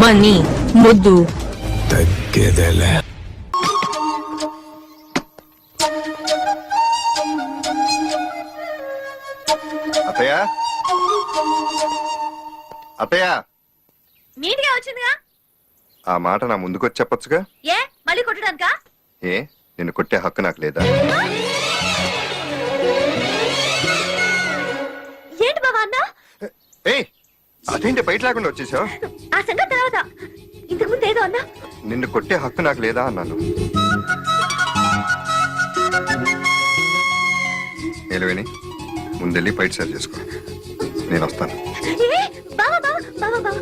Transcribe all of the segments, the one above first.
Money ముద్దు తగ్గేదేలే. అత్తయ్య అత్తయ్య నీట్గా వచ్చిందిగా. ఆ మాట నా ముందుకొచ్చి చెప్పొచ్చుగా. ఏ మళ్ళీ కొట్టడానికా? ఏ నిన్ను కొట్టే హక్కు నాకు లేదా? ఏంటి బాబా అన్న? ఏ అదేంటి బయట లేకుండా వచ్చేసావు? ఆ సంగతి తర్వాత. ఇంతకు ముందు ఏదో అన్నా. నిన్ను కొట్టే హక్కు నాకు లేదా అన్నాను. ఏలువేని ముందెళ్ళి బయట సరి చేసుకో, నేను వస్తాను. ఏ, బావా, బావా, బావా, బావా.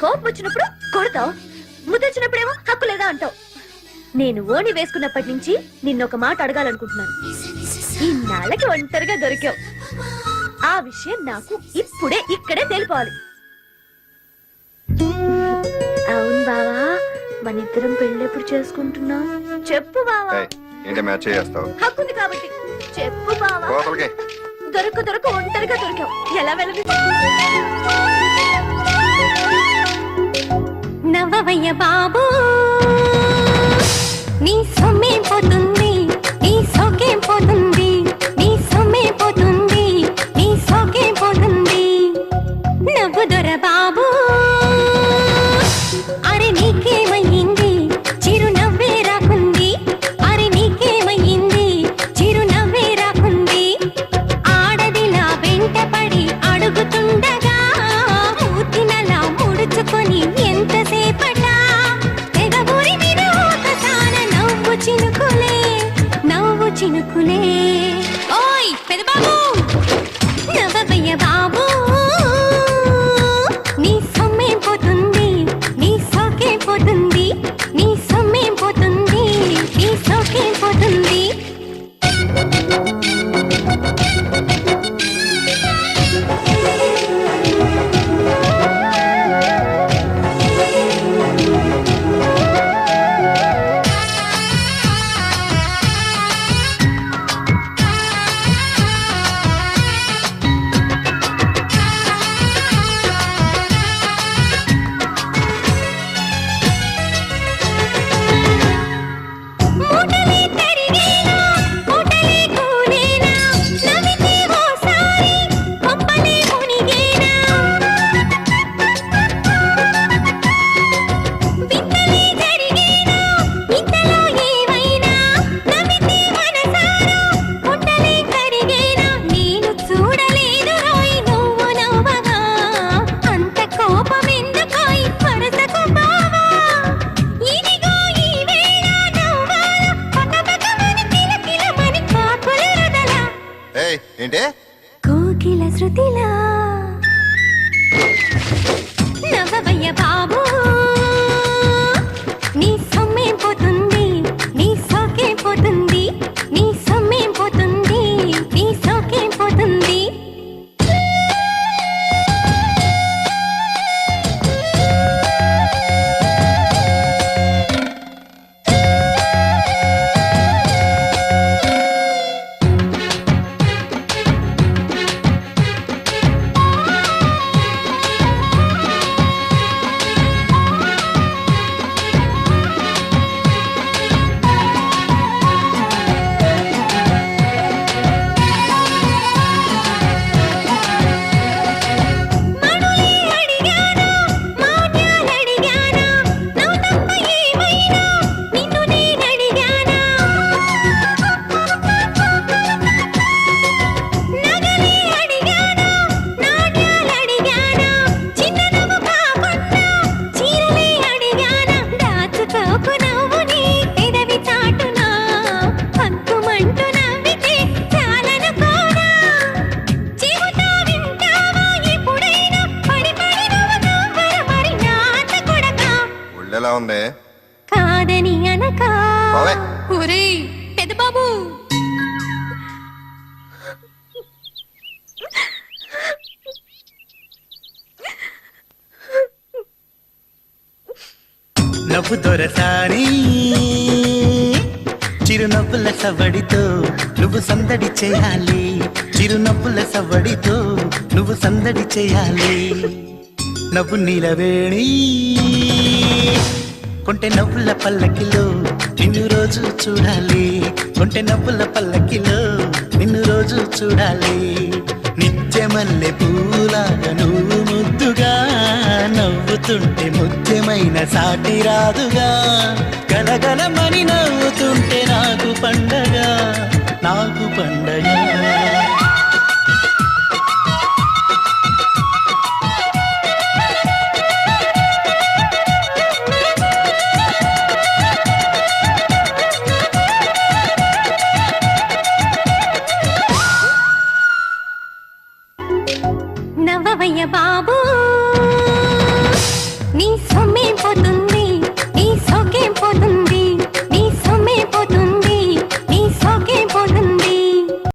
కోపం వచ్చినప్పుడు కొడతావు, ముద్దొచ్చినప్పుడేమో హక్కు లేదా అంటావు. నేను ఓణి వేసుకున్నప్పటి నుంచి నిన్నొక మాట అడగాలనుకుంటున్నాను. ఇన్నాళ్ళకి ఒంటరిగా దొరికావు. ఆ విషయం నాకు ఇప్పుడే ఇక్కడే తెలిపాలి. అవును బావా, మన ఇద్దరం పెళ్ళెప్పుడు చేసుకుంటున్నాం? చెప్పు బావా. ఏంటి మ్యాచ్ చేస్తావు? హక్కుంది కాబట్టి చెప్పు బావా. దొరక ఒంటరిగా దొరికావు. ఎలా వెళ్ళదు? నవ్వవయ్య బాబు, నీ సొమ్మే పోతుంది, నీ సోకే పోతుంది, నీ సొమ్మే పోతుంది, నీ సోకే పోతుంది. నవ్వు దొర బాబు, అరే నీకేమయ్యింది? చిరునవ్వే రాకుంది, అరే నీకేమయ్యింది? చిరునవ్వే రాకుంది. ఆడదిలా వెంటపడి అడుగుతుండగా మూతినలా ముడుచుకొని ఎంతసేపటా తెగ ఊరి మీద ఒకసాన నవ్వు చినుకులే, నవ్వు చినుకులే. ఓయ్ పెదబాబు, నవ్వవయ్య బాబు, నీ సొమ్మే పోతుంది, నీ సోకే పోతుంది, నీ సొమ్మే పోతుంది, నీ సోకే పోతుంది. మూటలే తరిగేనా, మూటలే కూలేనా, నవ్వితే ఓసారి పంపలే మునిగేనా. వింతలే జరిగేనా, ఇంతలో ఏమైనా నవ్వితే మనసారా పుట్టలే కరిగేనా. నేను చూడలేదు రోయ్ నువ్వు నవ్వగా, అంత కోపం ఎందుకోయ్ వరసకు బావా. ఇదిగో ఈ వేళ నవ్వాలా, పకపకమని కిలకిలమని కాకుల రొదలా, ఏయ్ ఏంటే? కోకిల శృతిలా. నవ్వవయ్య బాబు, నీ సొమ్మే పోతుంది, నీ సోకే పోతుంది, నీ సొమ్మే పోతుంది, నీ సోకే పోతుంది. మణులే అడిగానా, మాటలడిగానా, నువ్వు తప్ప ఏమైనా నిన్ను నేనడిగానా. నగలే అడిగానా, నాట్యాలడిగానా, చిన్ననవ్వు కాకుండా చీరలే అడిగానా. దాచుకోకు నవ్వు నీ పెదవి చాటునా, హక్కుమంటూ నవ్వితే చాలనుకోనా. చెబుతా వింటావా ఎప్పుడైనా, పడి పడి నువ్వు నవ్వర మరి నాట కొడకా. ఒళ్ళెలా ఉంది? కాదని అనక. బావే. ఒరేయ్ పెదబాబు, నవ్వు దొరసారి చిరునవ్వుల సవడితో నువ్వు సందడి చేయాలి, చిరునవ్వుల సవడితో నువ్వు సందడి చేయాలి. నవ్వు నీలవేణి కొంటె నవ్వుల పల్లకిలో నిన్ను రోజు చూడాలి కొంటె నవ్వుల పల్లకిలో నిన్ను రోజు చూడాలి నిత్యమల్లె పూలాగా నువ్వు ముద్దుగా నవ్వుతుంటే ముత్యమైన సాటి రాదుగా గలగలమని నవ్వుతుంటే నాకు పండగ నాకు పండగ నవ్వవయ్య బాబు నీ